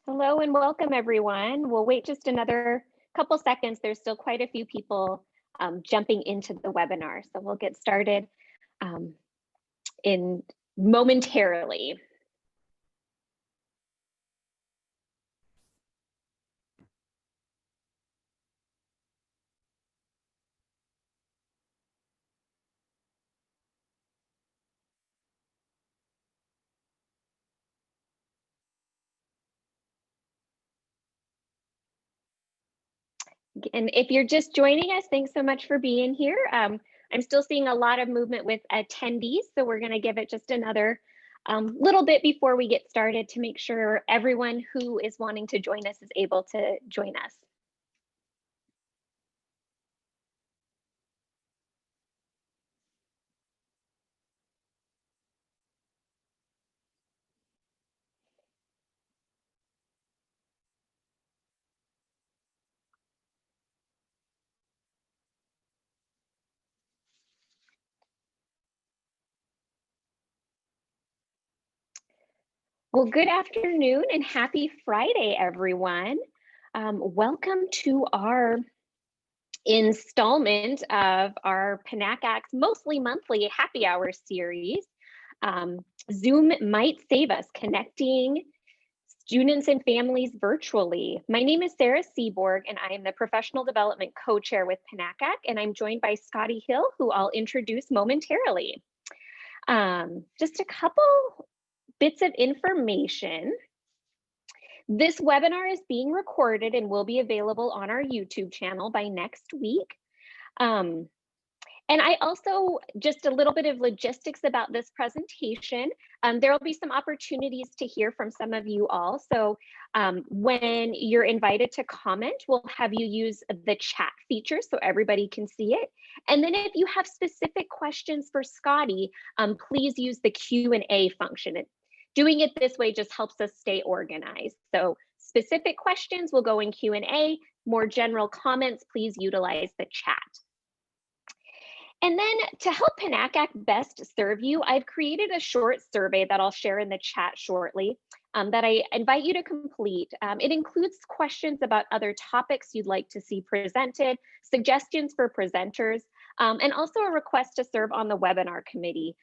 Hello and welcome, everyone. We'll wait just another couple seconds. There's still quite a few people jumping into the webinar, so we'll get started in momentarily. And if you're just joining us, thanks so much for being here. I'm still seeing a lot of movement with attendees, so we're going to give it just another little bit before we get started to make sure everyone who is wanting to join us is able to join us. Well, good afternoon and happy Friday, everyone. Welcome to our installment of our PNACAC's mostly monthly happy hour series. Zoom might save us, connecting students and families virtually. My name is Sarah Seaborg, and I am the Professional Development Co-Chair with PNACAC, and I'm joined by Scottie Hill, who I'll introduce momentarily. Just a couple bits of information. This webinar is being recorded and will be available on our YouTube channel by next week. And I also, just a little bit of logistics about this presentation. There will be some opportunities to hear from some of you all. So when you're invited to comment, we'll have you use the chat feature so everybody can see it. And then if you have specific questions for Scottie, please use the Q&A function. Doing it this way just helps us stay organized. So specific questions will go in Q&A. More general comments, please utilize the chat. And then to help PNACAC best serve you, I've created a short survey that I'll share in the chat shortly that I invite you to complete. It includes questions about other topics you'd like to see presented, suggestions for presenters, and also a request to serve on the webinar committee,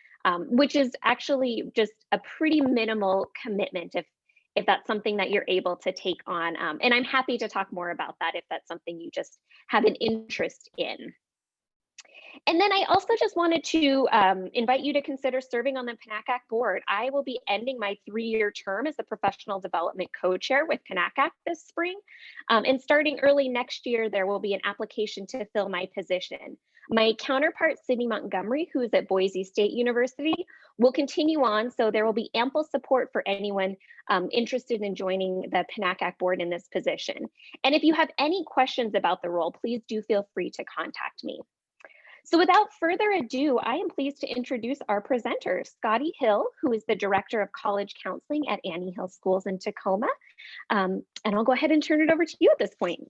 which is actually just a pretty minimal commitment if that's something that you're able to take on. And I'm happy to talk more about that if that's something you just have an interest in. And then I also just wanted to invite you to consider serving on the PNACAC board. I will be ending my 3-year term as the Professional Development Co-Chair with PNACAC this spring. And starting early next year, there will be an application to fill my position. My counterpart, Sydney Montgomery, who is at Boise State University, will continue on, so there will be ample support for anyone interested in joining the PNACAC board in this position. And if you have any questions about the role, please do feel free to contact me. So without further ado, I am pleased to introduce our presenter, Scottie Hill, who is the Director of College Counseling at Annie Hill Schools in Tacoma. And I'll go ahead and turn it over to you at this point.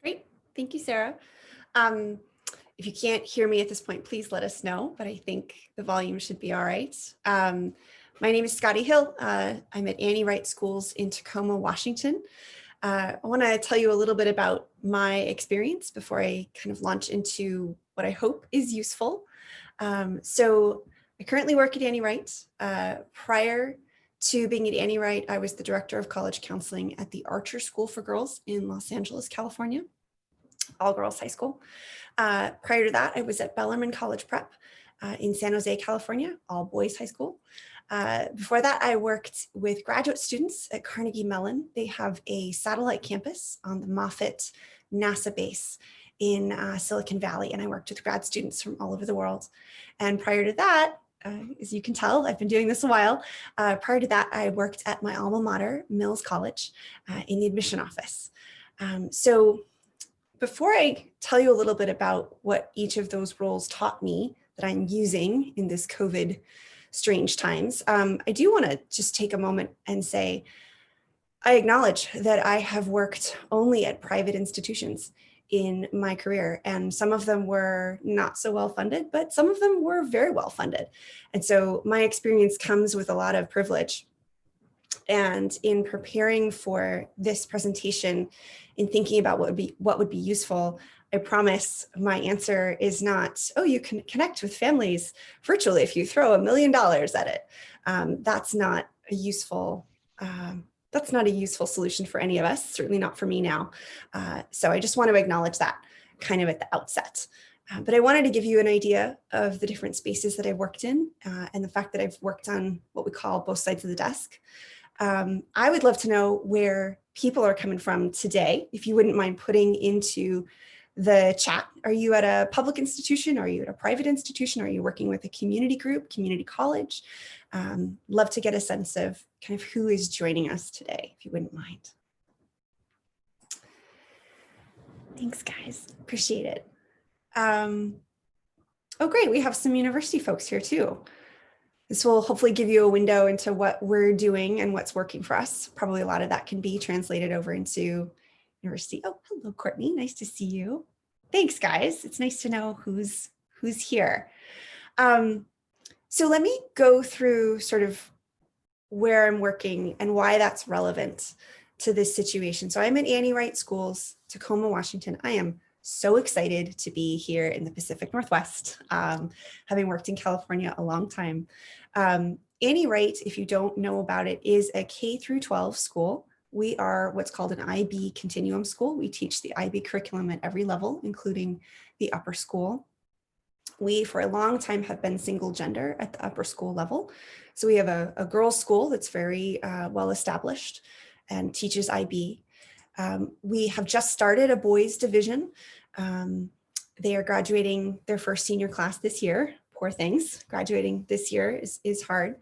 Great, thank you, Sarah. If you can't hear me at this point, please let us know, but I think the volume should be all right. My name is Scottie Hill. I'm at Annie Wright Schools in Tacoma, Washington. I want to tell you a little bit about my experience before I kind of launch into what I hope is useful. So I currently work at Annie Wright. Prior to being at Annie Wright, I was the Director of College Counseling at the Archer School for Girls in Los Angeles, California, all-girls high school. Prior to that, I was at Bellarmine College Prep in San Jose, California, all-boys high school. Before that, I worked with graduate students at Carnegie Mellon. They have a satellite campus on the Moffett NASA base in Silicon Valley, and I worked with grad students from all over the world. And prior to that, as you can tell, I've been doing this a while. Prior to that, I worked at my alma mater, Mills College, in the admission office. So before I tell you a little bit about what each of those roles taught me that I'm using in this COVID strange times, I do want to just take a moment and say, I acknowledge that I have worked only at private institutions in my career, and some of them were not so well funded, but some of them were very well funded. And so my experience comes with a lot of privilege. And in preparing for this presentation, in thinking about what would be useful, I promise my answer is not, oh, you can connect with families virtually if you throw $1 million at it. That's not a useful solution for any of us, certainly not for me now. So I just want to acknowledge that kind of at the outset. But I wanted to give you an idea of the different spaces that I've worked in and the fact that I've worked on what we call both sides of the desk. I would love to know where people are coming from today. If you wouldn't mind putting into the chat, are you at a public institution? Are you at a private institution? Are you working with a community group, community college? Love to get a sense of kind of who is joining us today, if you wouldn't mind. Thanks, guys. Appreciate it. Oh, great. We have some university folks here too. This will hopefully give you a window into what we're doing and what's working for us. Probably a lot of that can be translated over into university. Oh, hello, Courtney. Nice to see you. Thanks, guys. It's nice to know who's here. So let me go through sort of where I'm working and why that's relevant to this situation. So I'm at Annie Wright Schools, Tacoma, Washington. I am so excited to be here in the Pacific Northwest, having worked in California a long time. Annie Wright, if you don't know about it, is a K through 12 school. We are what's called an IB continuum school. We teach the IB curriculum at every level, including the upper school. We, for a long time, have been single gender at the upper school level. So we have a girls' school that's very well established and teaches IB. We have just started a boys division. They are graduating their first senior class this year. Poor things, graduating this year is hard.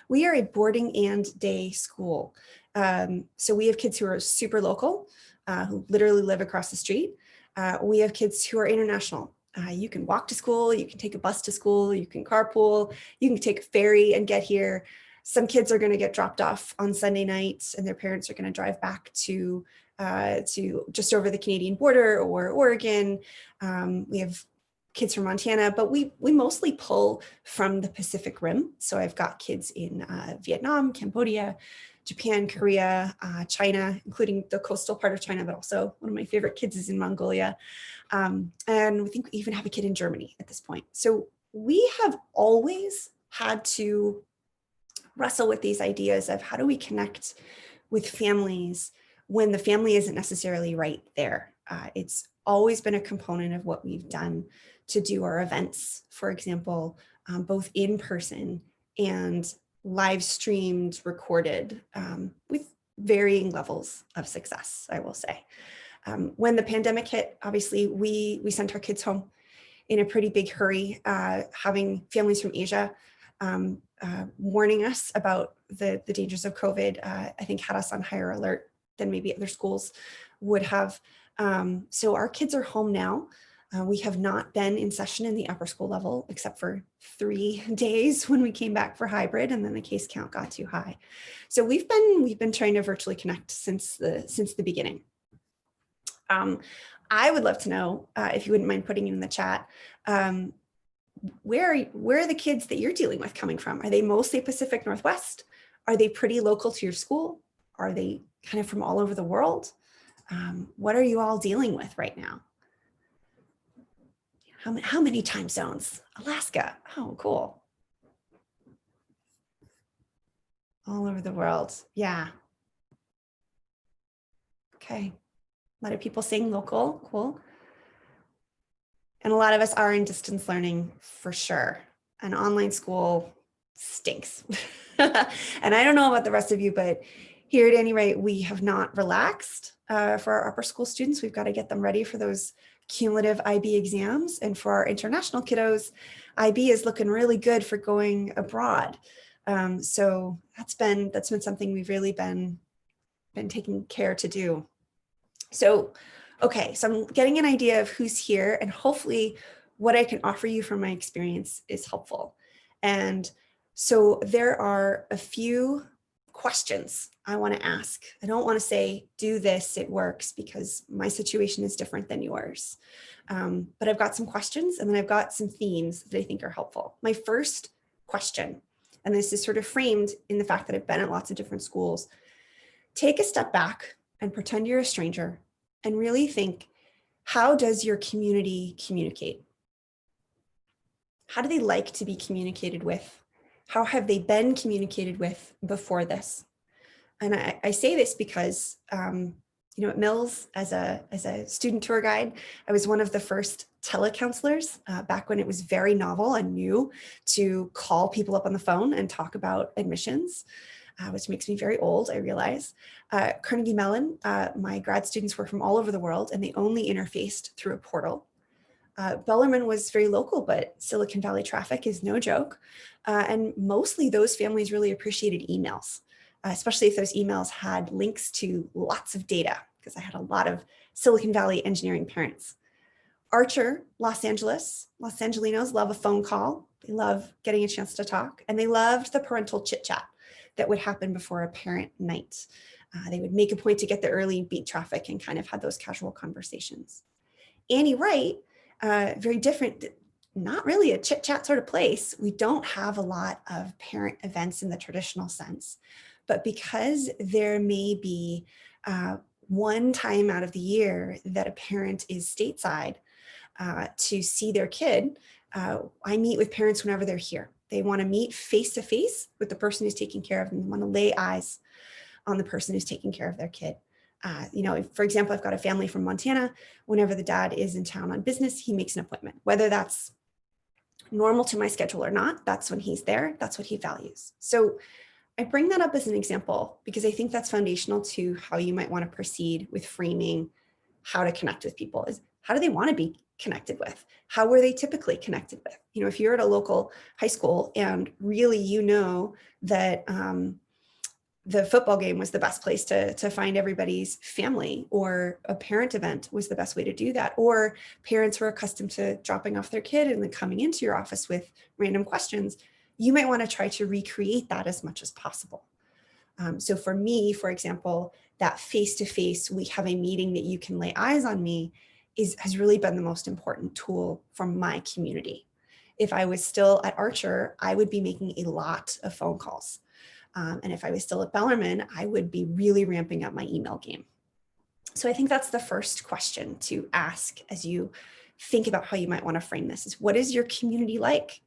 We are a boarding and day school. So we have kids who are super local, who literally live across the street. We have kids who are international. You can walk to school, you can take a bus to school, you can carpool, you can take a ferry and get here. Some kids are going to get dropped off on Sunday nights and their parents are going to drive back to just over the Canadian border or Oregon. We have kids from Montana, but we mostly pull from the Pacific Rim. So I've got kids in Vietnam, Cambodia, Japan, Korea, China, including the coastal part of China, but also one of my favorite kids is in Mongolia. And we think we even have a kid in Germany at this point. So we have always had to wrestle with these ideas of how do we connect with families when the family isn't necessarily right there. It's always been a component of what we've done to do our events, for example, both in person and live streamed, recorded, with varying levels of success, I will say. When the pandemic hit, obviously we sent our kids home in a pretty big hurry, having families from Asia warning us about the dangers of COVID, I think had us on higher alert than maybe other schools would have. So our kids are home now. We have not been in session in the upper school level except for 3 days when we came back for hybrid, and then the case count got too high. So we've been trying to virtually connect since the beginning. I would love to know if you wouldn't mind putting it in the chat. Where are the kids that you're dealing with coming from? Are they mostly Pacific Northwest? Are they pretty local to your school? Are they kind of from all over the world? What are you all dealing with right now? How many time zones? Alaska. Oh, cool. All over the world. Yeah. Okay. A lot of people saying local. Cool. And a lot of us are in distance learning for sure. And online school stinks. And I don't know about the rest of you, but here at Annie Wright, we have not relaxed for our upper school students. We've got to get them ready for those cumulative IB exams. And for our international kiddos, IB is looking really good for going abroad. So that's been something we've really been taking care to do. So, okay, so I'm getting an idea of who's here, and hopefully what I can offer you from my experience is helpful. And so there are a few questions I want to ask. I don't want to say, do this, it works, because my situation is different than yours. But I've got some questions, and then I've got some themes that I think are helpful. My first question and this is sort of framed in the fact that I've been at lots of different schools, take a step back and pretend you're a stranger and really think, how does your community communicate? How do they like to be communicated with? How have they been communicated with before this? And I say this because, at Mills, as a student tour guide, I was one of the first telecounselors back when it was very novel and new to call people up on the phone and talk about admissions, which makes me very old, I realize. Carnegie Mellon, my grad students were from all over the world, and they only interfaced through a portal. Bellarmine was very local, but Silicon Valley traffic is no joke. And mostly those families really appreciated emails, especially if those emails had links to lots of data, because I had a lot of Silicon Valley engineering parents. Archer, Los Angelinos love a phone call. They love getting a chance to talk, and they loved the parental chit chat that would happen before a parent night. They would make a point to get there early, beat traffic, and kind of had those casual conversations. Annie Wright, very different, not really a chit chat sort of place. We don't have a lot of parent events in the traditional sense, but because there may be one time out of the year that a parent is stateside to see their kid, I meet with parents whenever they're here. They want to meet face to face with the person who's taking care of them. They want to lay eyes on the person who's taking care of their kid. For example, I've got a family from Montana. Whenever the dad is in town on business, he makes an appointment. Whether that's normal to my schedule or not, that's when he's there. That's what he values. So I bring that up as an example because I think that's foundational to how you might want to proceed with framing how to connect with people. Is how do they want to be connected with? How were they typically connected with? If you're at a local high school and really that the football game was the best place to find everybody's family, or a parent event was the best way to do that, or parents were accustomed to dropping off their kid and then coming into your office with random questions, you might want to try to recreate that as much as possible. So for me, for example, that face-to-face, we have a meeting that you can lay eyes on me has really been the most important tool for my community. If I was still at Archer, I would be making a lot of phone calls. And if I was still at Bellarmine, I would be really ramping up my email game. So I think that's the first question to ask as you think about how you might want to frame this is, what is your community like?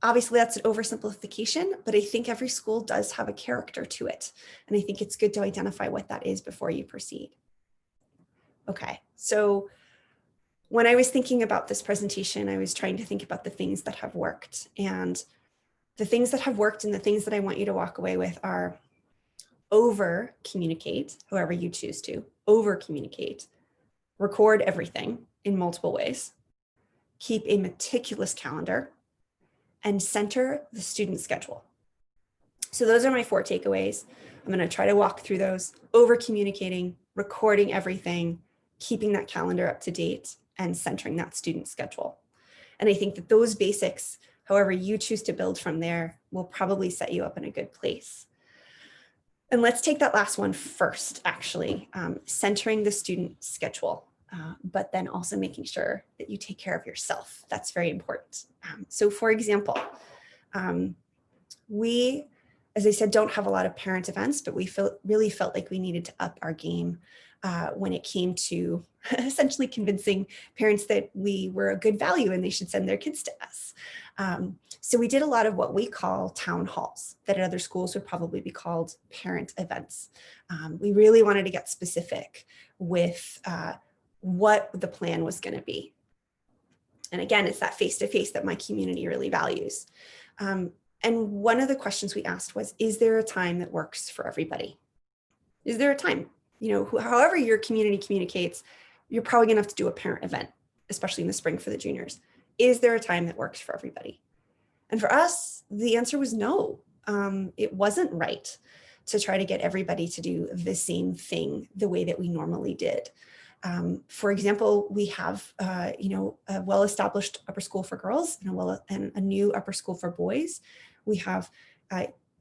Obviously, that's an oversimplification, but I think every school does have a character to it. And I think it's good to identify what that is before you proceed. Okay, so when I was thinking about this presentation, I was trying to think about the things that have worked. And the things that have worked and the things that I want you to walk away with are over communicate, however you choose to, over communicate, record everything in multiple ways, keep a meticulous calendar, and center the student schedule. So those are my 4 takeaways. I'm going to try to walk through those: over communicating, recording everything, keeping that calendar up to date, and centering that student schedule. And I think that those basics, however you choose to build from there, will probably set you up in a good place. And let's take that last one first, actually, centering the student schedule, but then also making sure that you take care of yourself. That's very important. So for example, we, as I said, don't have a lot of parent events, but we really felt like we needed to up our game when it came to essentially convincing parents that we were a good value and they should send their kids to us. So we did a lot of what we call town halls that at other schools would probably be called parent events. We really wanted to get specific with what the plan was going to be. And again, it's that face-to-face that my community really values. And one of the questions we asked was, is there a time that works for everybody? Is there a time? However your community communicates, you're probably going to have to do a parent event, especially in the spring for the juniors. Is there a time that works for everybody? And for us, the answer was no. It wasn't right to try to get everybody to do the same thing the way that we normally did. For example, we have, a well-established upper school for girls and a new upper school for boys. We have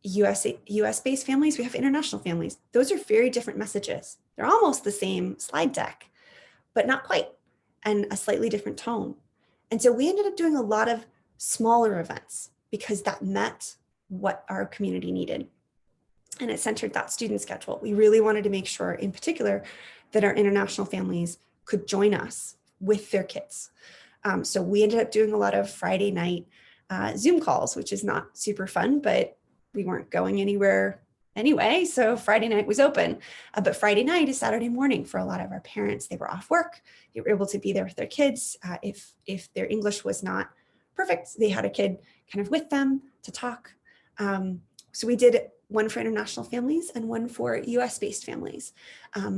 US-based families. We have international families. Those are very different messages. They're almost the same slide deck, but not quite, and a slightly different tone. And so we ended up doing a lot of smaller events. because that met what our community needed. And it centered that student schedule. We really wanted to make sure, in particular, that our international families could join us with their kids. So we ended up doing a lot of Friday night Zoom calls, which is not super fun, but we weren't going anywhere anyway. So Friday night was open, but Friday night is Saturday morning for a lot of our parents. They were off work. They were able to be there with their kids. If their English was not perfect, they had a kid kind of with them to talk. So we did one for international families and one for US-based families,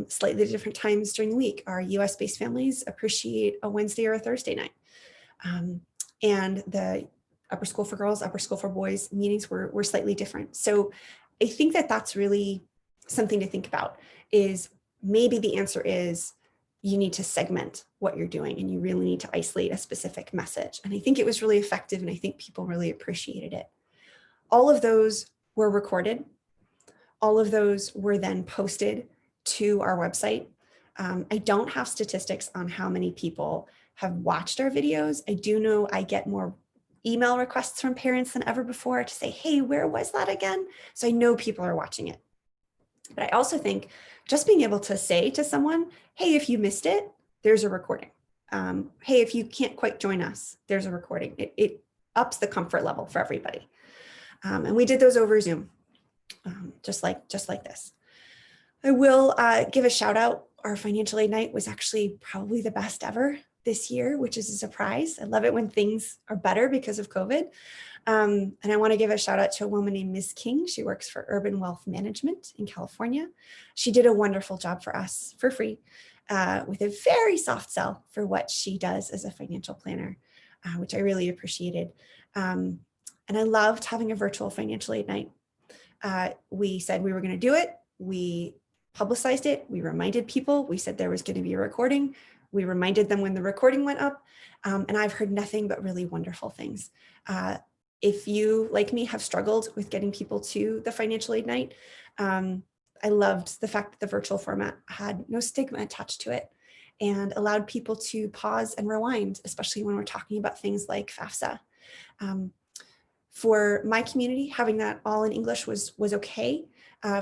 slightly different times during the week. Our US-based families appreciate a Wednesday or a Thursday night. And the upper school for girls, upper school for boys meetings were slightly different. So I think that that's really something to think about, is maybe the answer is you need to segment what you're doing and you really need to isolate a specific message. And I think it was really effective and I think people really appreciated it. All of those were recorded. All of those were then posted to our website. I don't have statistics on how many people have watched our videos. I do know I get more email requests from parents than ever before to say, hey, where was that again? So I know people are watching it. But I also think just being able to say to someone, hey, if you missed it, there's a recording. Hey, if you can't quite join us, there's a recording. It ups the comfort level for everybody. And we did those over Zoom, just like this. I will give a shout out. Our financial aid night was actually probably the best ever this year, which is a surprise. I love it when things are better because of COVID. And I want to give a shout out to a woman named Ms. King. She works for Urban Wealth Management in California. She did a wonderful job for us for free with a very soft sell for what she does as a financial planner, which I really appreciated. And I loved having a virtual financial aid night. We said we were going to do it. We publicized it. We reminded people. We said there was going to be a recording. We reminded them when the recording went up. And I've heard nothing but really wonderful things. If you, like me, have struggled with getting people to the financial aid night, I loved the fact that the virtual format had no stigma attached to it and allowed people to pause and rewind, especially when we're talking about things like FAFSA. For my community, having that all in English was okay.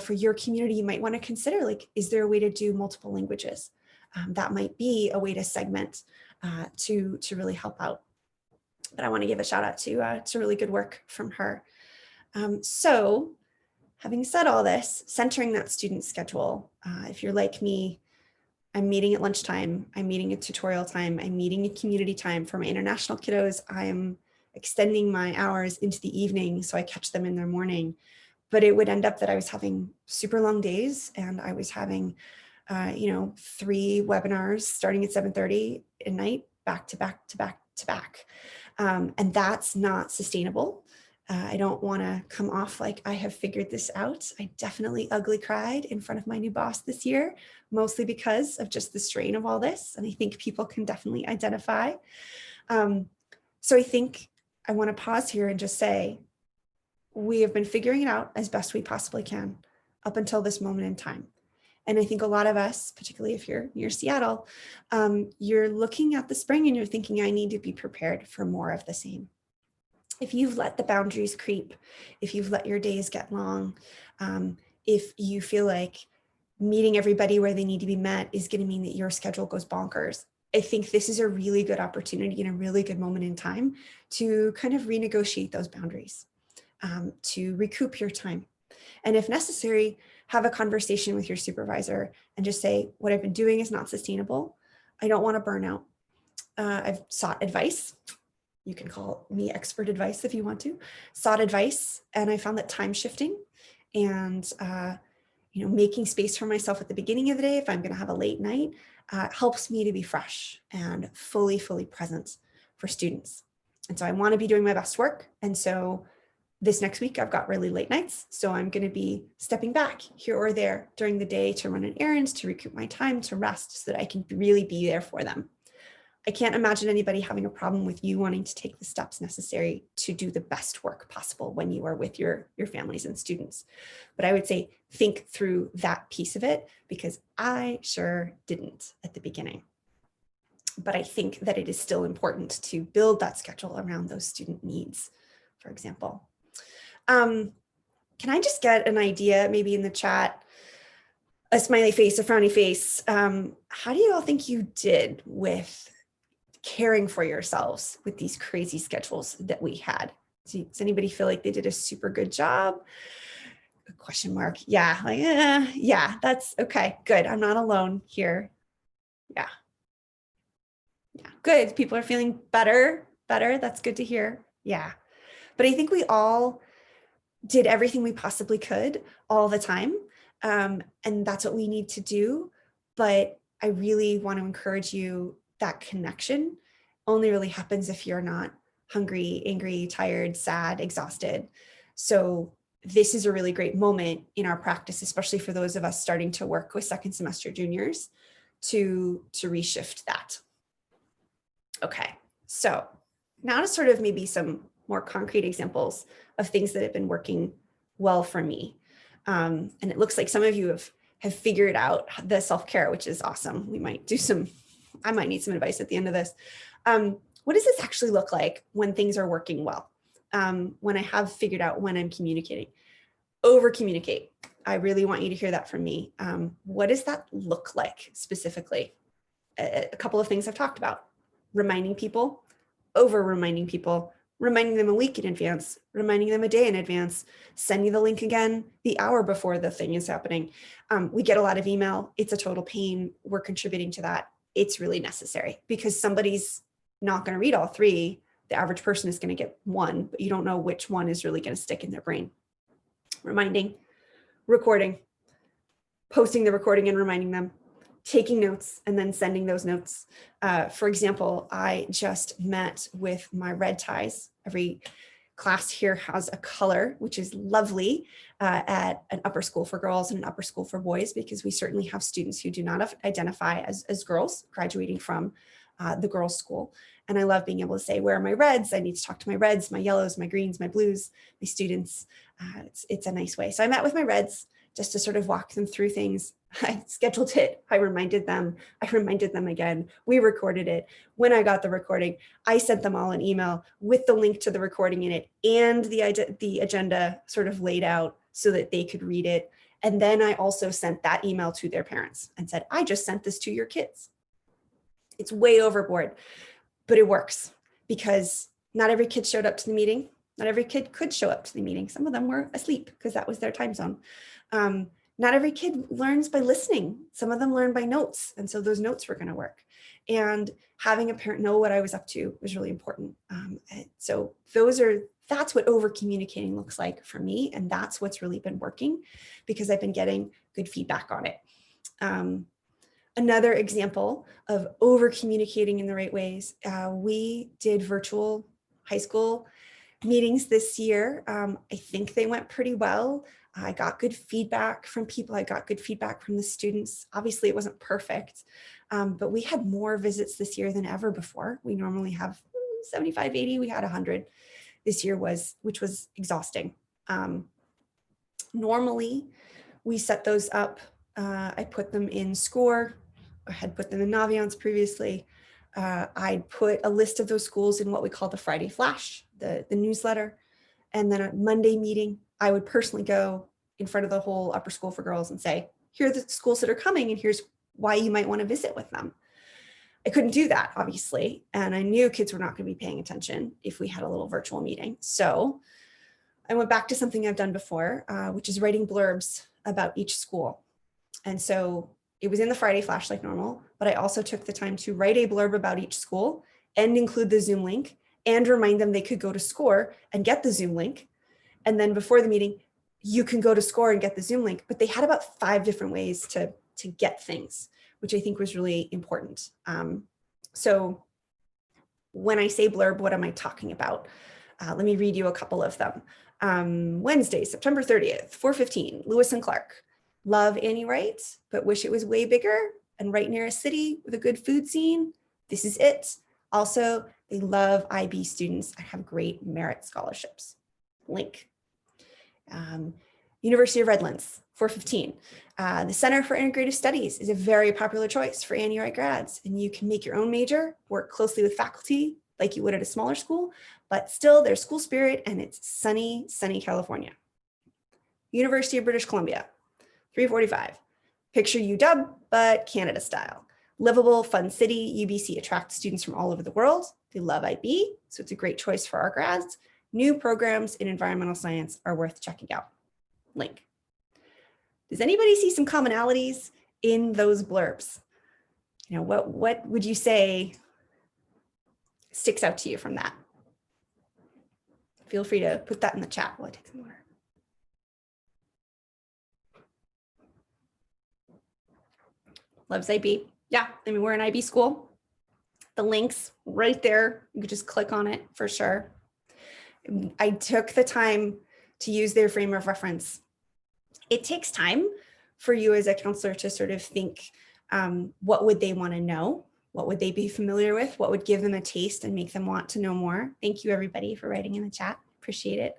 For your community, you might want to consider, like, is there a way to do multiple languages? That might be a way to segment to really help out. But I want to give a shout out to really good work from her. So having said all this, centering that student schedule, if you're like me, I'm meeting at lunchtime, I'm meeting at tutorial time, I'm meeting at community time. For my international kiddos, I'm extending my hours into the evening so I catch them in their morning. But it would end up that I was having super long days and I was having 3 webinars starting at 7:30 at night, back to back to back to back. And that's not sustainable. I don't want to come off like I have figured this out. I definitely ugly cried in front of my new boss this year, mostly because of just the strain of all this. And I think people can definitely identify. So I think I want to pause here and just say, we have been figuring it out as best we possibly can up until this moment in time. And I think a lot of us, particularly if you're near Seattle, you're looking at the spring and you're thinking, I need to be prepared for more of the same. If you've let the boundaries creep, if you've let your days get long, if you feel like meeting everybody where they need to be met is going to mean that your schedule goes bonkers, I think this is a really good opportunity and a really good moment in time to kind of renegotiate those boundaries, to recoup your time. And if necessary, have a conversation with your supervisor and just say, what I've been doing is not sustainable. I don't want to burn out. I've sought advice. You can call me expert advice if you want to. Sought advice, and I found that time shifting and making space for myself at the beginning of the day if I'm going to have a late night helps me to be fresh and fully present for students. And so I want to be doing my best work. And so this next week, I've got really late nights. So I'm going to be stepping back here or there during the day to run an errand, to recoup my time, to rest so that I can really be there for them. I can't imagine anybody having a problem with you wanting to take the steps necessary to do the best work possible when you are with your families and students. But I would say think through that piece of it, because I sure didn't at the beginning. But I think that it is still important to build that schedule around those student needs for example. Can I just get an idea, maybe in the chat, a smiley face, a frowny face? How do you all think you did with caring for yourselves with these crazy schedules that we had? Does anybody feel like they did a super good job? Question mark. Yeah, like, yeah, that's okay. Good. I'm not alone here. Yeah. Yeah, good. People are feeling better. That's good to hear. Yeah. But I think we all did everything we possibly could all the time. And that's what we need to do. But I really want to encourage you, that connection only really happens if you're not hungry, angry, tired, sad, exhausted. So this is a really great moment in our practice, especially for those of us starting to work with second semester juniors, to reshift that. Okay, so now to sort of maybe some more concrete examples of things that have been working well for me. And it looks like some of you have figured out the self-care, which is awesome. We might do some, I might need some advice at the end of this. What does this actually look like when things are working well? When I have figured out when I'm communicating? Over communicate. I really want you to hear that from me. What does that look like specifically? A couple of things I've talked about: reminding people, over reminding people, reminding them a week in advance, reminding them a day in advance, sending the link again the hour before the thing is happening. We get a lot of email. It's a total pain. We're contributing to that. It's really necessary because somebody's not going to read all three. The average person is going to get one, but you don't know which one is really going to stick in their brain. Reminding, recording, posting the recording and reminding them, taking notes and then sending those notes. For example, I just met with my red ties. Every class here has a color, which is lovely, at an upper school for girls and an upper school for boys, because we certainly have students who do not identify as girls graduating from the girls' school. And I love being able to say, where are my reds? I need to talk to my reds, my yellows, my greens, my blues, my students. It's a nice way. So I met with my reds just to sort of walk them through things. I scheduled it. I reminded them again. We recorded it. When I got the recording, I sent them all an email with the link to the recording in it and the agenda sort of laid out so that they could read it. And then I also sent that email to their parents and said, I just sent this to your kids. It's way overboard, but it works because not every kid showed up to the meeting. Not every kid could show up to the meeting. Some of them were asleep because that was their time zone. Not every kid learns by listening. Some of them learn by notes. And so those notes were going to work. And having a parent know what I was up to was really important. So that's what over communicating looks like for me. And that's what's really been working because I've been getting good feedback on it. Another example of over communicating in the right ways, we did virtual high school meetings this year. I think they went pretty well. I got good feedback from people. I got good feedback from the students. Obviously, it wasn't perfect, but we had more visits this year than ever before. We normally have 75, 80. We had 100 this year, which was exhausting. Normally, we set those up. I put them in SCORE. I had put them in Naviance previously. I'd put a list of those schools in what we call the Friday Flash, the newsletter. And then a Monday meeting, I would personally go in front of the whole upper school for girls and say, here are the schools that are coming and here's why you might want to visit with them. I couldn't do that, obviously. And I knew kids were not going to be paying attention if we had a little virtual meeting. So I went back to something I've done before, which is writing blurbs about each school. And so it was in the Friday Flash like normal, but I also took the time to write a blurb about each school and include the Zoom link and remind them they could go to SCORE and get the Zoom link. And then before the meeting, you can go to SCORE and get the Zoom link. But they had about 5 different ways to get things, which I think was really important. So when I say blurb, what am I talking about? Let me read you a couple of them. Wednesday, September 30th, 4:15, Lewis and Clark. Love Annie Wright, but wish it was way bigger and right near a city with a good food scene. This is it. Also, they love IB students and have great merit scholarships. Link. University of Redlands, 4:15. The Center for Integrative Studies is a very popular choice for Annie Wright grads, and you can make your own major, work closely with faculty, like you would at a smaller school, but still there's school spirit and it's sunny, sunny California. University of British Columbia, 345. Picture UW, but Canada style. Livable, fun city. UBC attracts students from all over the world. They love IB, so it's a great choice for our grads. New programs in environmental science are worth checking out. Link. Does anybody see some commonalities in those blurbs? You know, what would you say sticks out to you from that? Feel free to put that in the chat while I take some water. Loves IB. Yeah, I mean, we're an IB school. The link's right there. You could just click on it for sure. I took the time to use their frame of reference. It takes time for you as a counselor to sort of think, what would they want to know? What would they be familiar with? What would give them a taste and make them want to know more? Thank you, everybody, for writing in the chat. Appreciate it.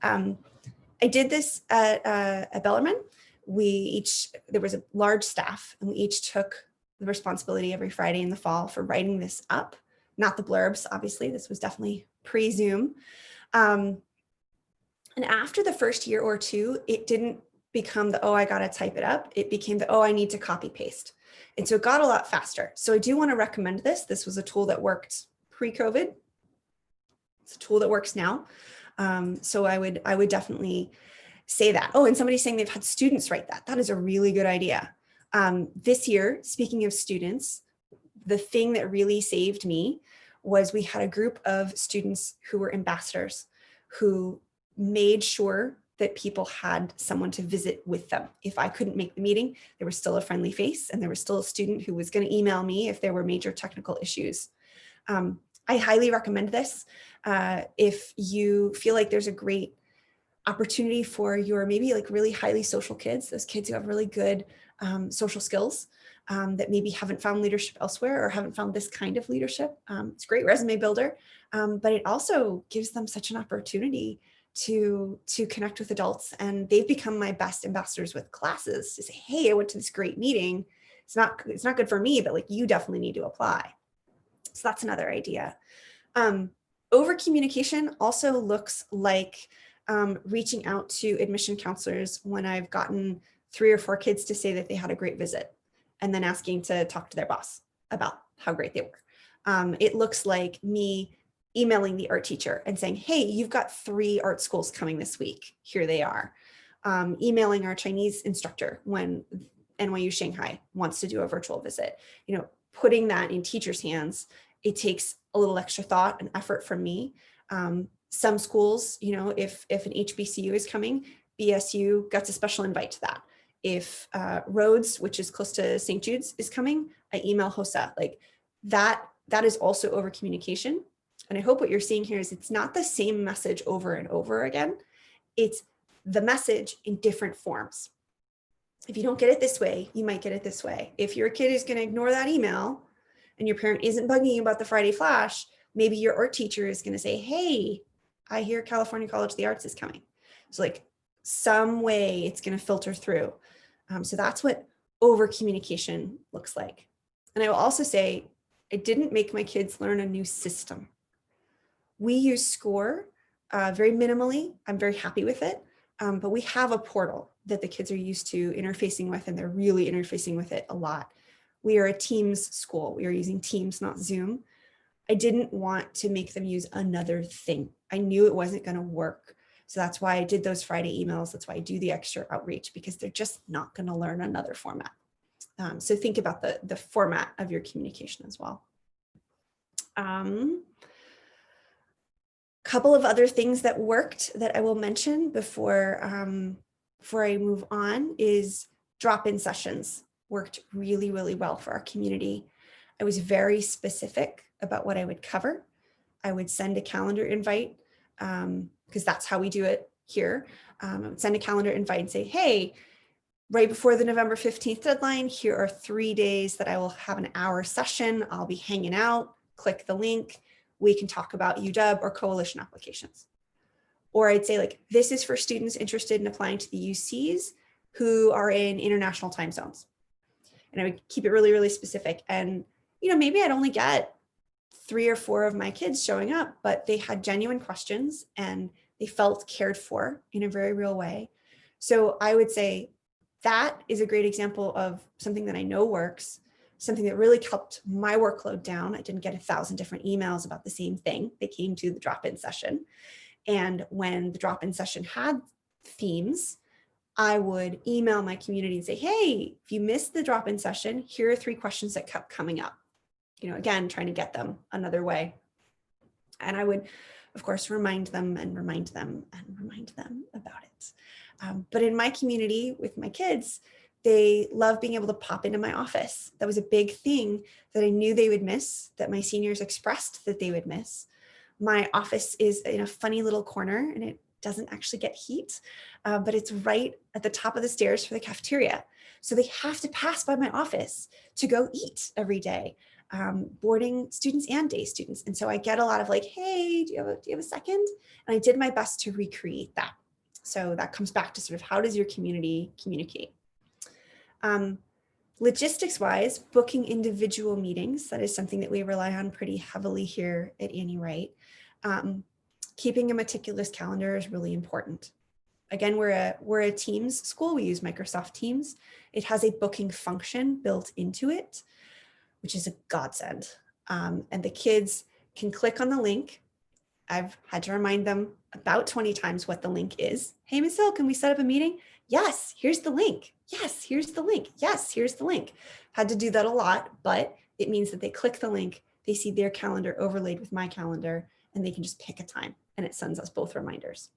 I did this at Bellarmine. There was a large staff, and we each took the responsibility every Friday in the fall for writing this up. Not the blurbs, obviously. This was definitely pre-Zoom. And after the first year or two, it didn't become the, oh, I got to type it up. It became the, oh, I need to copy paste. And so it got a lot faster. So I do want to recommend this. This was a tool that worked pre-COVID. It's a tool that works now. So I would definitely say that. Oh, and somebody's saying they've had students write that. That is a really good idea. This year, speaking of students, the thing that really saved me was we had a group of students who were ambassadors who made sure that people had someone to visit with them. If I couldn't make the meeting, there was still a friendly face and there was still a student who was going to email me if there were major technical issues. I highly recommend this. If you feel like there's a great opportunity for your maybe like really highly social kids, those kids who have really good social skills that maybe haven't found leadership elsewhere or haven't found this kind of leadership. It's a great resume builder, but it also gives them such an opportunity to connect with adults. And they've become my best ambassadors with classes to say, hey, I went to this great meeting. It's not good for me, but like you definitely need to apply. So that's another idea. Over communication also looks like reaching out to admission counselors when I've gotten 3 or 4 kids to say that they had a great visit and then asking to talk to their boss about how great they were. It looks like me emailing the art teacher and saying, hey, you've got 3 art schools coming this week. Here they are. Emailing our Chinese instructor when NYU Shanghai wants to do a virtual visit. You know, putting that in teachers' hands, it takes a little extra thought and effort from me. Some schools, you know, if an HBCU is coming, BSU gets a special invite to that. If Rhodes, which is close to St. Jude's, is coming, I email HOSA. Like that is also over communication. And I hope what you're seeing here is it's not the same message over and over again. It's the message in different forms. If you don't get it this way, you might get it this way. If your kid is going to ignore that email and your parent isn't bugging you about the Friday flash, maybe your art teacher is going to say, hey, I hear California College of the Arts is coming. So like some way it's going to filter through. So that's what over communication looks like. And I will also say, I didn't make my kids learn a new system. We use SCORE very minimally. I'm very happy with it. But we have a portal that the kids are used to interfacing with, and they're really interfacing with it a lot. We are a Teams school. We are using Teams, not Zoom. I didn't want to make them use another thing. I knew it wasn't going to work. So that's why I did those Friday emails. That's why I do the extra outreach, because they're just not going to learn another format. So think about the format of your communication as well. Couple of other things that worked that I will mention before I move on is drop-in sessions worked really, really well for our community. I was very specific about what I would cover. I would send a calendar invite because that's how we do it here. I would send a calendar invite and say, hey, right before the November 15th deadline, here are 3 days that I will have an hour session. I'll be hanging out, click the link. We can talk about UW or coalition applications. Or I'd say like, this is for students interested in applying to the UCs who are in international time zones. And I would keep it really, really specific. And, you know, maybe I'd only get 3 or 4 of my kids showing up, but they had genuine questions and they felt cared for in a very real way. So I would say that is a great example of something that I know works, something that really helped my workload down. I didn't get 1,000 different emails about the same thing. They came to the drop-in session. And when the drop-in session had themes, I would email my community and say, hey, if you missed the drop-in session, here are 3 questions that kept coming up. You know, again, trying to get them another way. And I would, of course, remind them and remind them and remind them about it. But in my community with my kids, they love being able to pop into my office. That was a big thing that I knew they would miss, that my seniors expressed that they would miss. My office is in a funny little corner and it doesn't actually get heat, but it's right at the top of the stairs for the cafeteria. So they have to pass by my office to go eat every day, boarding students and day students. And so I get a lot of like, hey, do you have a second? And I did my best to recreate that. So that comes back to sort of how does your community communicate? Logistics wise, booking individual meetings, that is something that we rely on pretty heavily here at Annie Wright. Keeping a meticulous calendar is really important. Again, we're a Teams school. We use Microsoft Teams. It has a booking function built into it, which is a godsend. And the kids can click on the link. I've had to remind them about 20 times what the link is. Hey, Ms. Hill, can we set up a meeting? Yes, here's the link. Yes, here's the link. Yes, here's the link. Had to do that a lot, but it means that they click the link, they see their calendar overlaid with my calendar, and they can just pick a time, and it sends us both reminders.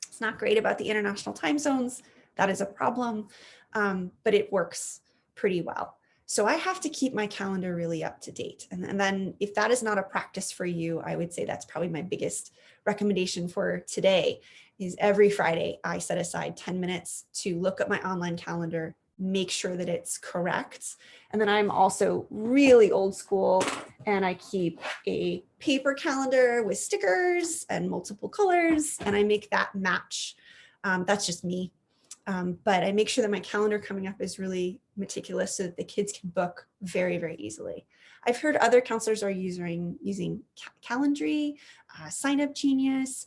It's not great about the international time zones. That is a problem, but it works pretty well. So I have to keep my calendar really up to date. And then if that is not a practice for you, I would say that's probably my biggest recommendation for today is every Friday, I set aside 10 minutes to look at my online calendar, make sure that it's correct. And then I'm also really old school and I keep a paper calendar with stickers and multiple colors and I make that match. That's just me. But I make sure that my calendar coming up is really meticulous so that the kids can book very, very easily. I've heard other counselors are using Calendly, Sign Up Genius,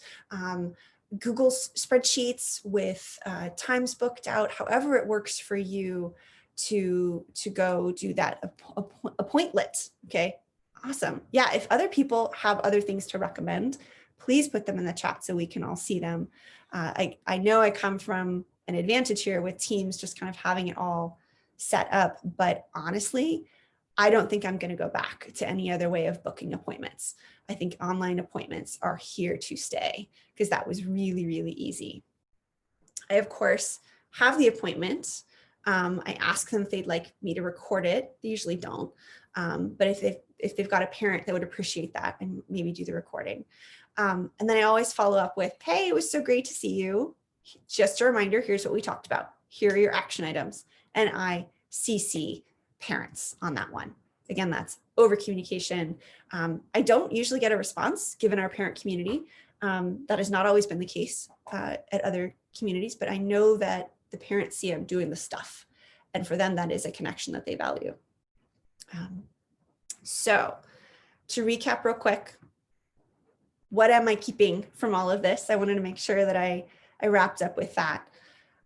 Google spreadsheets with times booked out, however it works for you to go do that appointlet. Okay, awesome. Yeah, if other people have other things to recommend, please put them in the chat so we can all see them. I know I come from an advantage here with Teams just kind of having it all set up, but honestly, I don't think I'm going to go back to any other way of booking appointments. I think online appointments are here to stay because that was really, really easy. I, of course, have the appointment. I ask them if they'd like me to record it. They usually don't. But if they've got a parent that would appreciate that and maybe do the recording. And then I always follow up with, hey, it was so great to see you. Just a reminder, here's what we talked about. Here are your action items. And I CC parents on that one. Again, that's over communication. I don't usually get a response given our parent community. That has not always been the case at other communities, but I know that the parents see I'm doing the stuff. And for them, that is a connection that they value. So to recap real quick, what am I keeping from all of this? I wanted to make sure that I wrapped up with that.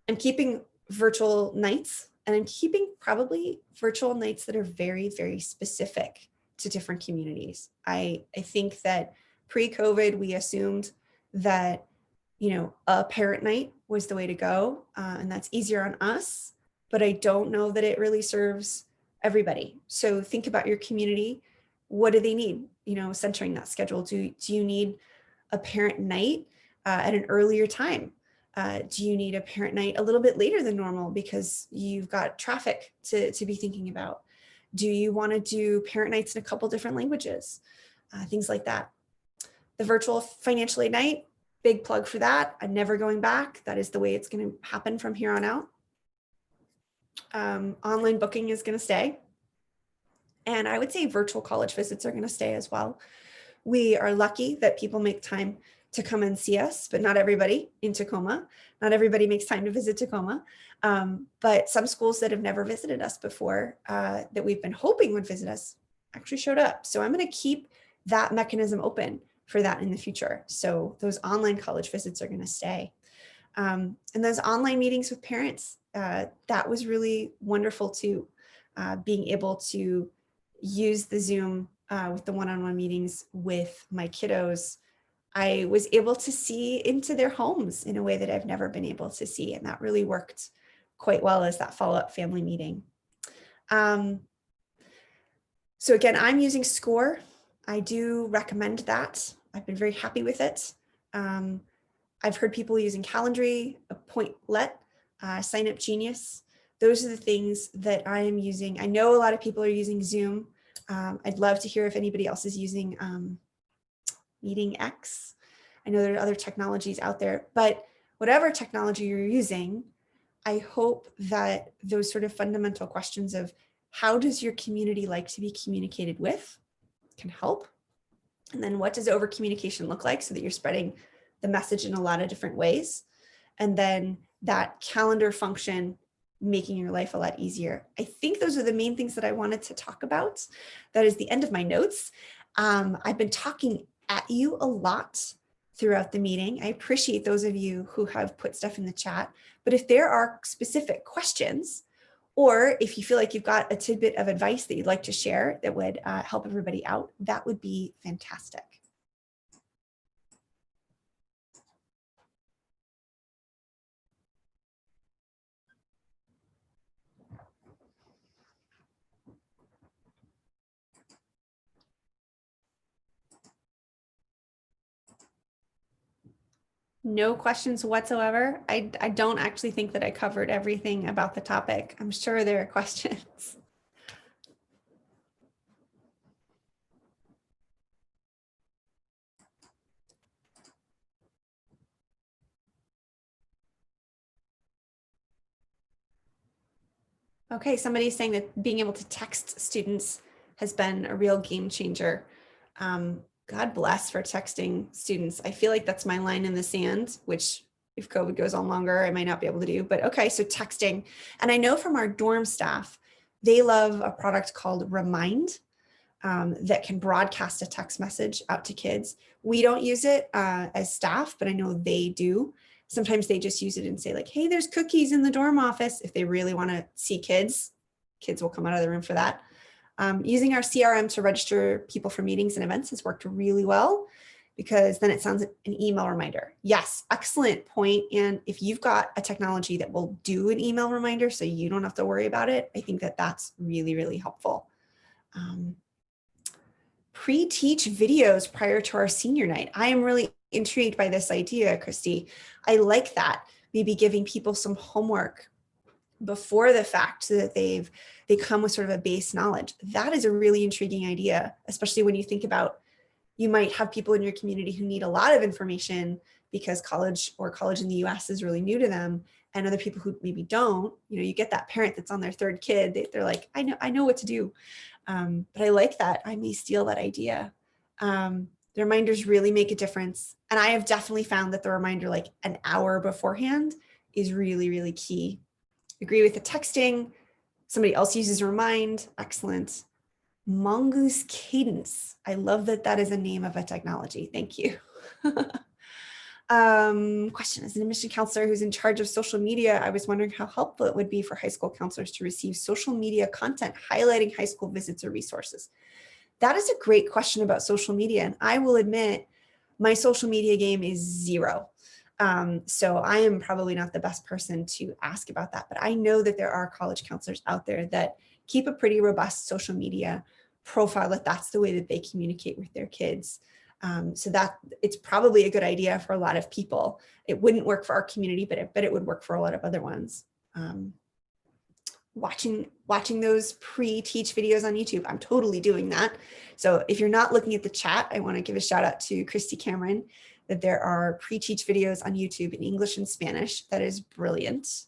I'm keeping virtual nights, and I'm keeping probably virtual nights that are very, very specific to different communities. I think that pre-COVID, we assumed that, a parent night was the way to go, and that's easier on us, but I don't know that it really serves everybody. So think about your community. What do they need? Centering that schedule. Do you need a parent night at an earlier time? Do you need a parent night a little bit later than normal because you've got traffic to be thinking about? Do you want to do parent nights in a couple different languages? Things like that. The virtual financial aid night, big plug for that. I'm never going back. That is the way it's going to happen from here on out. Online booking is going to stay. And I would say virtual college visits are going to stay as well. We are lucky that people make time to come and see us, but not everybody in Tacoma. Not everybody makes time to visit Tacoma. But some schools that have never visited us before, that we've been hoping would visit us, actually showed up. So I'm going to keep that mechanism open for that in the future. So those online college visits are going to stay. And those online meetings with parents, that was really wonderful too. Being able to use the Zoom with the one-on-one meetings with my kiddos, I was able to see into their homes in a way that I've never been able to see. And that really worked quite well as that follow-up family meeting. So again, I'm using Score. I do recommend that. I've been very happy with it. I've heard people using Calendly, Appointlet, Sign Up Genius. Those are the things that I am using. I know a lot of people are using Zoom. I'd love to hear if anybody else is using Meeting X. I know there are other technologies out there, but whatever technology you're using, I hope that those sort of fundamental questions of how does your community like to be communicated with can help. And then what does over communication look like so that you're spreading the message in a lot of different ways. And then that calendar function, making your life a lot easier. I think those are the main things that I wanted to talk about. That is the end of my notes. I've been talking at you a lot throughout the meeting. I appreciate those of you who have put stuff in the chat, but if there are specific questions, or if you feel like you've got a tidbit of advice that you'd like to share that would help everybody out, that would be fantastic. No questions whatsoever. I don't actually think that I covered everything about the topic. I'm sure there are questions. Okay, somebody's saying that being able to text students has been a real game changer. God bless for texting students. I feel like that's my line in the sand, which if COVID goes on longer, I might not be able to do, but okay, so texting. And I know from our dorm staff, they love a product called Remind that can broadcast a text message out to kids. We don't use it as staff, but I know they do. Sometimes they just use it and say like, hey, there's cookies in the dorm office. If they really want to see kids, kids will come out of the room for that. Using our CRM to register people for meetings and events has worked really well because then it sounds like an email reminder. Yes, excellent point. And if you've got a technology that will do an email reminder so you don't have to worry about it, I think that that's really, really helpful. Pre-teach videos prior to our senior night. I am really intrigued by this idea, Christy. I like that. Maybe giving people some homework before the fact so that they come with sort of a base knowledge. That is a really intriguing idea, especially when you think about, you might have people in your community who need a lot of information because college in the US is really new to them, and other people who maybe don't. You know, you get that parent that's on their third kid, they're like, I know what to do. But I like that. I may steal that idea. The reminders really make a difference. And I have definitely found that the reminder like an hour beforehand is really, really key. Agree with the texting. Somebody else uses Remind. Excellent. Mongoose Cadence. I love that that is a name of a technology. Thank you. Question, as an admission counselor who's in charge of social media, I was wondering how helpful it would be for high school counselors to receive social media content highlighting high school visits or resources. That is a great question about social media. And I will admit my social media game is zero. So I am probably not the best person to ask about that, but I know that there are college counselors out there that keep a pretty robust social media profile, that that's the way that they communicate with their kids. So that it's probably a good idea for a lot of people. It wouldn't work for our community, but it would work for a lot of other ones. Watching those pre-teach videos on YouTube, I'm totally doing that. So if you're not looking at the chat, I want to give a shout out to Christy Cameron, that there are pre-teach videos on YouTube in English and Spanish. That is brilliant.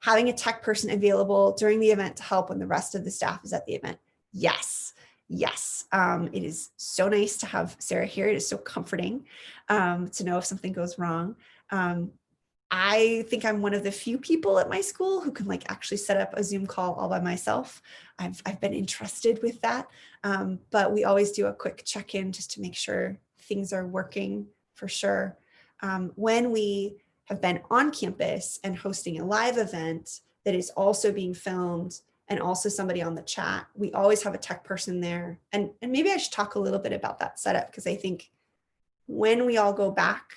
Having a tech person available during the event to help when the rest of the staff is at the event. Yes. Yes, it is so nice to have Sarah here. It is so comforting to know if something goes wrong. I think I'm one of the few people at my school who can like actually set up a Zoom call all by myself. I've been entrusted with that, but we always do a quick check-in just to make sure things are working for sure. When we have been on campus and hosting a live event that is also being filmed and also somebody on the chat, we always have a tech person there. And maybe I should talk a little bit about that setup, because I think when we all go back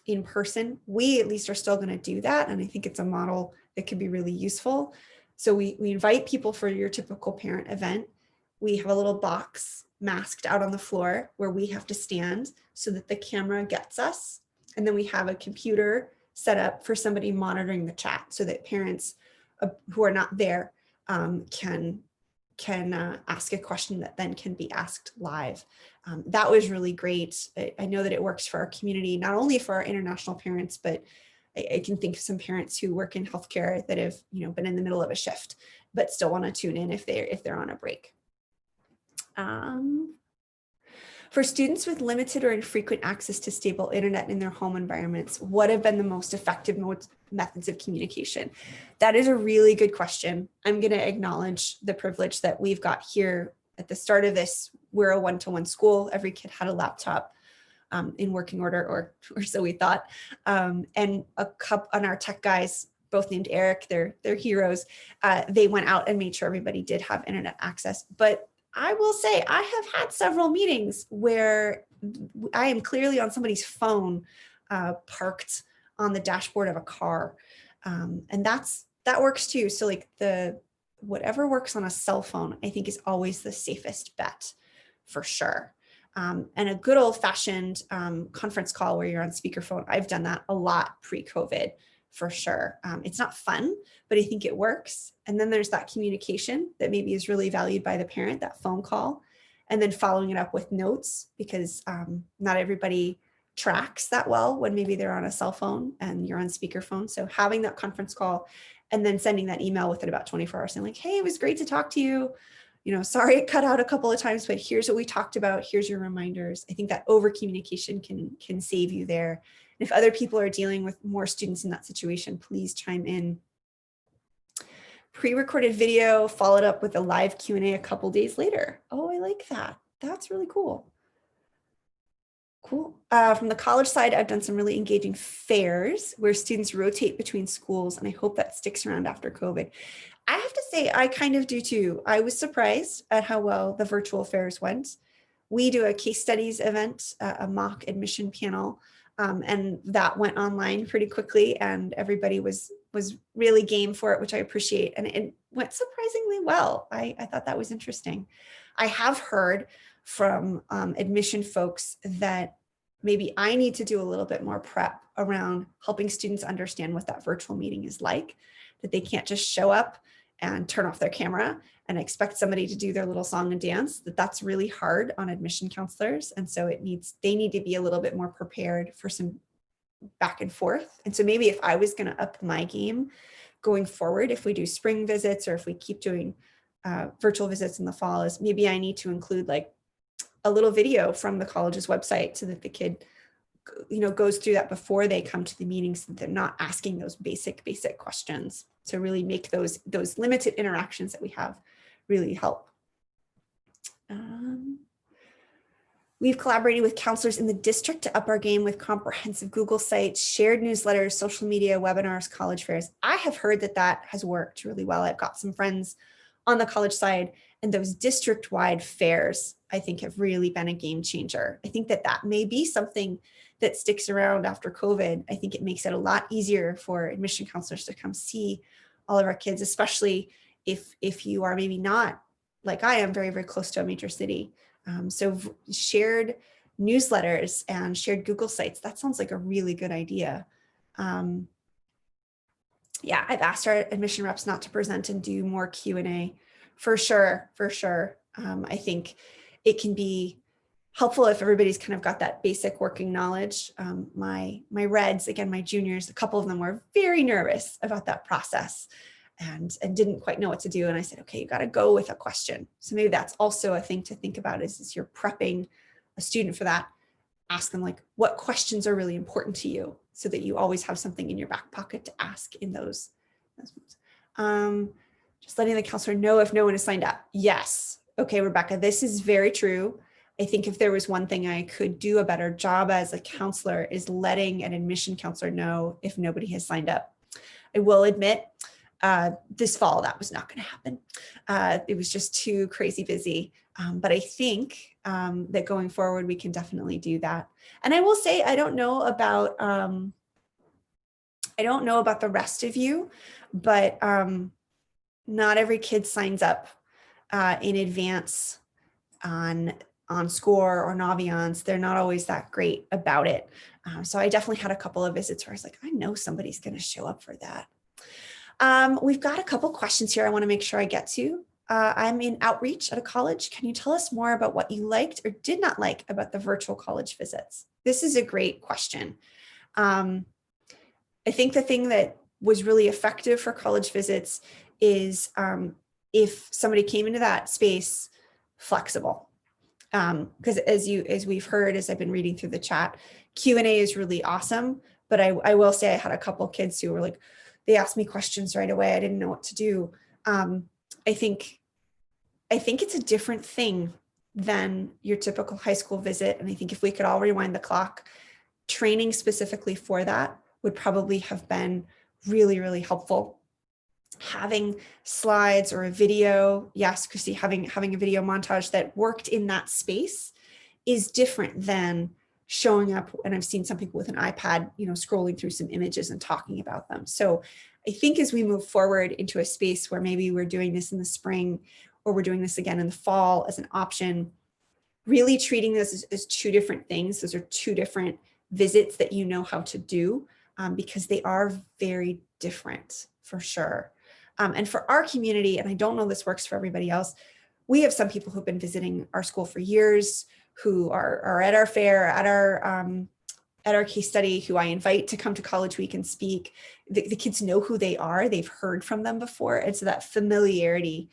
in person, we at least are still going to do that. And I think it's a model that could be really useful. So we invite people for your typical parent event. We have a little box masked out on the floor where we have to stand so that the camera gets us. And then we have a computer set up for somebody monitoring the chat so that parents who are not there can ask a question that then can be asked live. That was really great. I know that it works for our community, not only for our international parents, but I can think of some parents who work in healthcare that have, been in the middle of a shift, but still want to tune in if they're on a break. For students with limited or infrequent access to stable internet in their home environments, what have been the most effective methods of communication? That is a really good question. I'm going to acknowledge the privilege that we've got here at the start of this. We're a one-to-one school. Every kid had a laptop in working order, or so we thought. And a couple on our tech guys, both named Eric, they're heroes. They went out and made sure everybody did have internet access. But I will say I have had several meetings where I am clearly on somebody's phone parked on the dashboard of a car. And that works too. So like whatever works on a cell phone, I think is always the safest bet for sure. And a good old fashioned conference call where you're on speakerphone. I've done that a lot pre-COVID for sure. It's not fun, but I think it works. And then there's that communication that maybe is really valued by the parent, that phone call, and then following it up with notes, because not everybody tracks that well when maybe they're on a cell phone and you're on speakerphone. So having that conference call and then sending that email within about 24 hours saying like, hey, it was great to talk to you. Sorry it cut out a couple of times, but here's what we talked about. Here's your reminders. I think that over communication can save you there. And if other people are dealing with more students in that situation, please chime in. Pre-recorded video followed up with a live Q&A a couple days later. Oh, I like that. That's really cool. Cool. From the college side, I've done some really engaging fairs where students rotate between schools, and I hope that sticks around after COVID. I have to say, I kind of do too. I was surprised at how well the virtual fairs went. We do a case studies event, a mock admission panel, and that went online pretty quickly, and everybody was really game for it, which I appreciate. And it went surprisingly well. I thought that was interesting. I have heard from admission folks that maybe I need to do a little bit more prep around helping students understand what that virtual meeting is like, that they can't just show up and turn off their camera and expect somebody to do their little song and dance, that's really hard on admission counselors. And so they need to be a little bit more prepared for some back and forth. And so maybe if I was going to up my game going forward, if we do spring visits or if we keep doing virtual visits in the fall, is maybe I need to include like a little video from the college's website so that the kid goes through that before they come to the meeting, so that they're not asking those basic questions. So really make those limited interactions that we have really help. We've collaborated with counselors in the district to up our game with comprehensive Google sites, shared newsletters, social media, webinars, college fairs. I have heard that has worked really well. I've got some friends on the college side, and those district-wide fairs, I think, have really been a game changer. I think that may be something that sticks around after COVID. I think it makes it a lot easier for admission counselors to come see all of our kids, especially if you are maybe not, like I am, very, very close to a major city. So shared newsletters and shared Google sites, that sounds like a really good idea. Yeah, I've asked our admission reps not to present and do more Q&A for sure. I think it can be helpful if everybody's kind of got that basic working knowledge. My Reds, again, my juniors, a couple of them were very nervous about that process and didn't quite know what to do. And I said, okay, you got to go with a question. So maybe that's also a thing to think about is you're prepping a student for that. ask them like, what questions are really important to you, so that you always have something in your back pocket to ask in those moments. Just letting the counselor know if no one has signed up. Yes. Okay, Rebecca, this is very true. I think if there was one thing I could do a better job as a counselor is letting an admission counselor know if nobody has signed up. I will admit, this fall, that was not going to happen. It was just too crazy busy. But I think that going forward, we can definitely do that. And I will say, I don't know about the rest of you, but not every kid signs up in advance on Score or Naviance. They're not always that great about it. So I definitely had a couple of visits where I was like, I know somebody's going to show up for that. We've got a couple questions here I want to make sure I get to. I'm in outreach at a college. Can you tell us more about what you liked or did not like about the virtual college visits? This is a great question. I think the thing that was really effective for college visits is if somebody came into that space flexible. Because as we've heard, as I've been reading through the chat, Q&A is really awesome. But I will say I had a couple of kids who were like, they asked me questions right away. I didn't know what to do. I think it's a different thing than your typical high school visit. And I think if we could all rewind the clock, training specifically for that would probably have been really, really helpful. Having slides or a video, yes, Christy, having a video montage that worked in that space is different than showing up. And I've seen some people with an iPad, scrolling through some images and talking about them. So I think as we move forward into a space where maybe we're doing this in the spring or we're doing this again in the fall as an option, really treating this as two different things. Those are two different visits that you know how to do because they are very different for sure. And for our community, and I don't know this works for everybody else, we have some people who've been visiting our school for years, who are at our fair, at our case study, who I invite to come to College Week and speak. The kids know who they are. They've heard from them before. And so that familiarity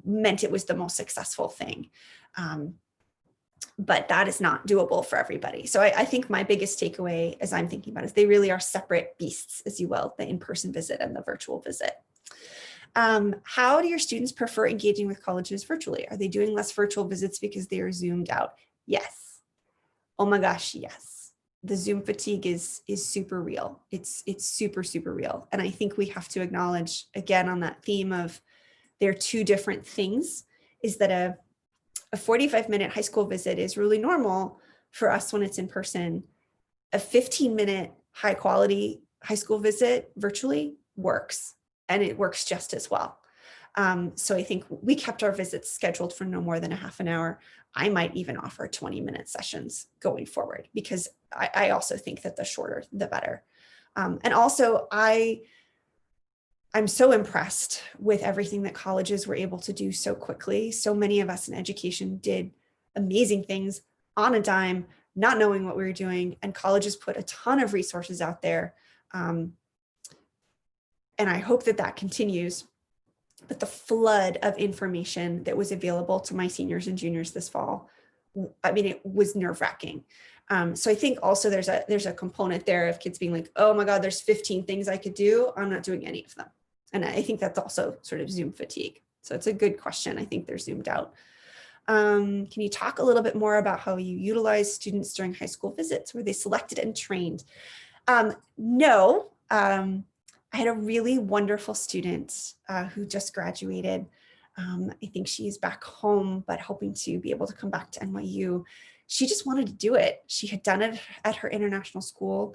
meant it was the most successful thing. But that is not doable for everybody. So I think my biggest takeaway as I'm thinking about it is they really are separate beasts, as you will, the in-person visit and the virtual visit. How do your students prefer engaging with colleges virtually? Are they doing less virtual visits because they are zoomed out? Yes. Oh my gosh, yes. The Zoom fatigue is super real. It's super, super real. And I think we have to acknowledge, again, on that theme of there are two different things, is that a 45-minute high school visit is really normal for us when it's in person. A 15-minute high quality high school visit virtually works, and it works just as well. So I think we kept our visits scheduled for no more than a half an hour. I might even offer 20-minute sessions going forward, because I also think that the shorter, the better. And also I'm so impressed with everything that colleges were able to do so quickly. So many of us in education did amazing things on a dime, not knowing what we were doing, and colleges put a ton of resources out there. And I hope that continues. But the flood of information that was available to my seniors and juniors this fall, I mean, it was nerve-wracking. So I think also there's a component there of kids being like, oh my God, there's 15 things I could do. I'm not doing any of them. And I think that's also sort of Zoom fatigue. So it's a good question. I think they're zoomed out. Can you talk a little bit more about how you utilize students during high school visits? Were they selected and trained? No. I had a really wonderful student who just graduated. I think she's back home, but hoping to be able to come back to NYU. She just wanted to do it. She had done it at her international school.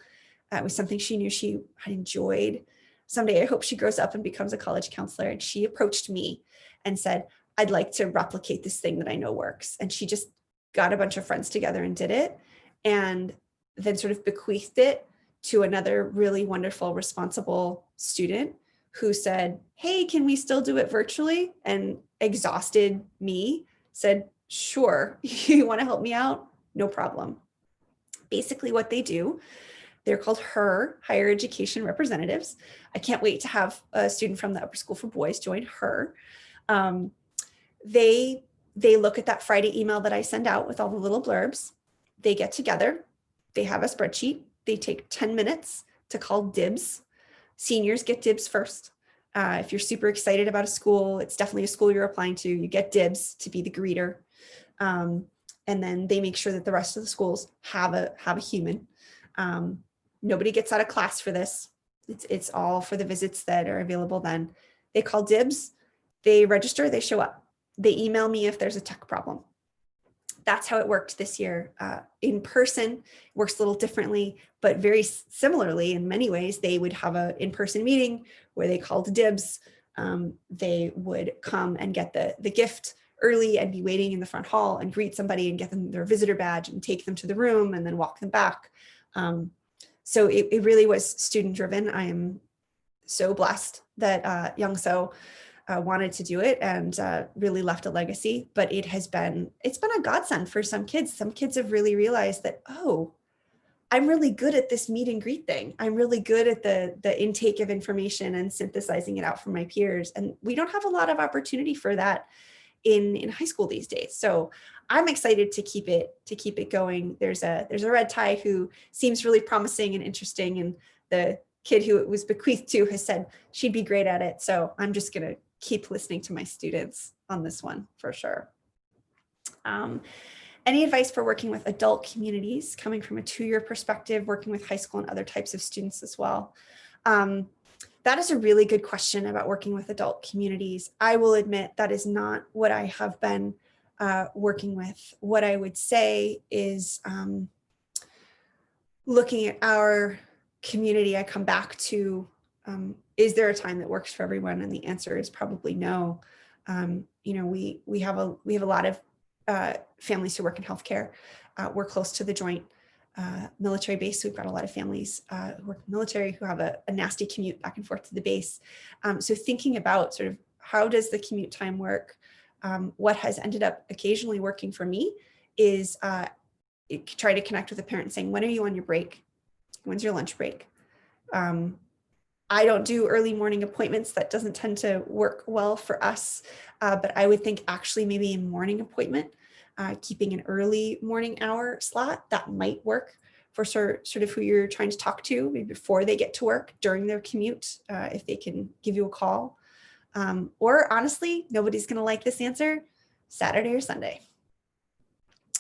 It was something she knew she had enjoyed. Someday I hope she grows up and becomes a college counselor. And she approached me and said, I'd like to replicate this thing that I know works. And she just got a bunch of friends together and did it, and then sort of bequeathed it to another really wonderful, responsible student who said, hey, can we still do it virtually? And exhausted me said, sure, you want to help me out? No problem. Basically what they do, they're called HER, Higher Education Representatives. I can't wait to have a student from the Upper School for Boys join HER. They look at that Friday email that I send out with all the little blurbs. they get together, they have a spreadsheet, they take 10 minutes to call dibs. Seniors get dibs first. If you're super excited about a school, it's definitely a school you're applying to, you get dibs to be the greeter. And then they make sure that the rest of the schools have a human. Nobody gets out of class for this. It's all for the visits that are available then. They call dibs, they register, they show up. They email me if there's a tech problem. That's how it worked this year. In person works a little differently, but very similarly in many ways. They would have an in-person meeting where they called dibs. They would come and get the gift early and be waiting in the front hall and greet somebody and get them their visitor badge and take them to the room and then walk them back. So it really was student driven. I am so blessed that Young So wanted to do it and really left a legacy, but it's been a godsend for some kids. Some kids have really realized that, oh, I'm really good at this meet and greet thing. I'm really good at the intake of information and synthesizing it out from my peers. And we don't have a lot of opportunity for that in high school these days. So I'm excited to keep it going. There's a red tie who seems really promising and interesting. And the kid who it was bequeathed to has said she'd be great at it. So I'm just going to keep listening to my students on this one for sure. Any advice for working with adult communities, coming from a 2-year perspective, working with high school and other types of students as well? That is a really good question about working with adult communities. I will admit that is not what I have been working with. What I would say is looking at our community, I come back to, is there a time that works for everyone? And the answer is probably no. We have a lot of families who work in healthcare. We're close to the joint military base. So we've got a lot of families who work in the military who have a nasty commute back and forth to the base. So thinking about sort of how does the commute time work? What has ended up occasionally working for me is try to connect with a parent saying, when are you on your break? When's your lunch break? I don't do early morning appointments. That doesn't tend to work well for us. But I would think actually maybe a morning appointment, keeping an early morning hour slot, that might work for sort of who you're trying to talk to, maybe before they get to work, during their commute, if they can give you a call. Or honestly, nobody's going to like this answer, Saturday or Sunday.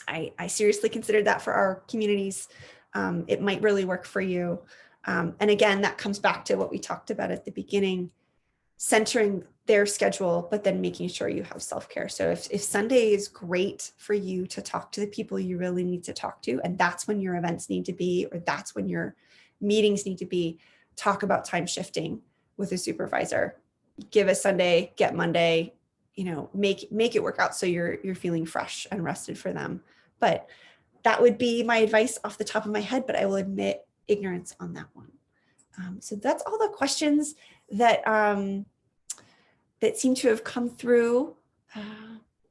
I seriously considered that for our communities. It might really work for you. And again, that comes back to what we talked about at the beginning, centering their schedule, but then making sure you have self-care. So if Sunday is great for you to talk to the people you really need to talk to, and that's when your events need to be, or that's when your meetings need to be, talk about time shifting with a supervisor. Give a Sunday, get Monday, make it work out so you're feeling fresh and rested for them. But that would be my advice off the top of my head, but I will admit ignorance on that one. So that's all the questions that that seem to have come through.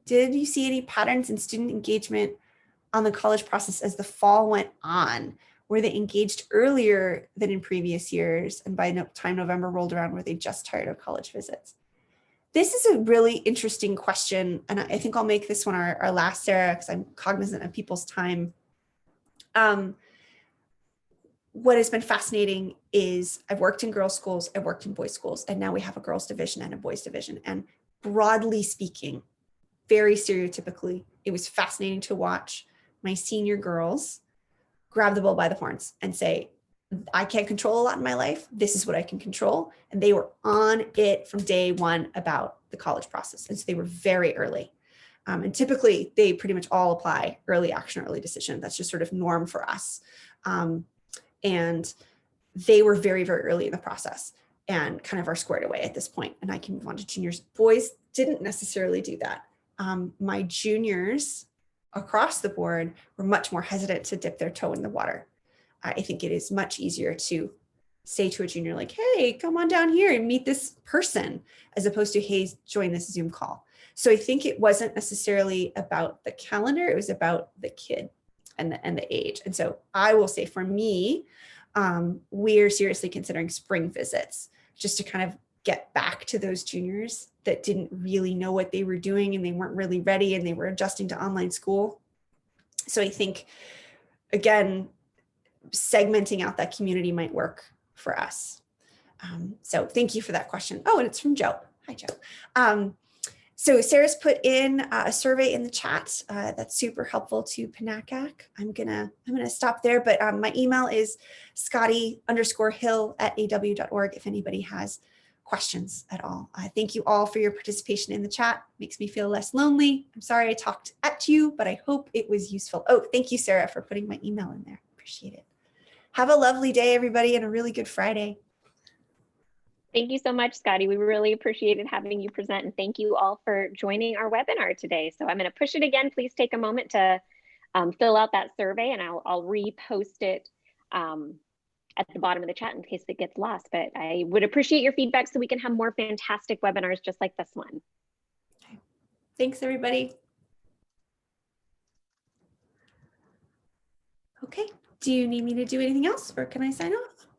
Did you see any patterns in student engagement on the college process as the fall went on? Were they engaged earlier than in previous years? And by the time November rolled around, were they just tired of college visits? This is a really interesting question. And I think I'll make this one our last, Sarah, because I'm cognizant of people's time. What has been fascinating is I've worked in girls' schools, I've worked in boys' schools, and now we have a girls' division and a boys' division. And broadly speaking, very stereotypically, it was fascinating to watch my senior girls grab the bull by the horns and say, I can't control a lot in my life. This is what I can control. And they were on it from day one about the college process. And so they were very early. And typically they pretty much all apply early action, early decision. That's just sort of norm for us. And they were very, very early in the process and kind of are squared away at this point. And I can move on to juniors. Boys didn't necessarily do that. My juniors across the board were much more hesitant to dip their toe in the water. I think it is much easier to say to a junior like, hey, come on down here and meet this person, as opposed to, hey, join this Zoom call. So I think it wasn't necessarily about the calendar, it was about the kid and the age. And so I will say for me, we're seriously considering spring visits just to kind of get back to those juniors that didn't really know what they were doing and they weren't really ready and they were adjusting to online school. So I think again, segmenting out that community might work for us. So thank you for that question. Oh, and it's from Joe. Hi, Joe. So Sarah's put in a survey in the chat that's super helpful to PNACAC. I'm gonna stop there, but my email is scottie_hill@aw.org if anybody has questions at all. Thank you all for your participation in the chat. Makes me feel less lonely. I'm sorry I talked at you, but I hope it was useful. Oh, thank you, Sarah, for putting my email in there. Appreciate it. Have a lovely day, everybody, and a really good Friday. Thank you so much, Scottie. We really appreciated having you present, and thank you all for joining our webinar today. So I'm going to push it again. Please take a moment to fill out that survey, and I'll repost it at the bottom of the chat in case it gets lost. But I would appreciate your feedback so we can have more fantastic webinars just like this one. Okay. Thanks, everybody. Okay. Do you need me to do anything else, or can I sign off?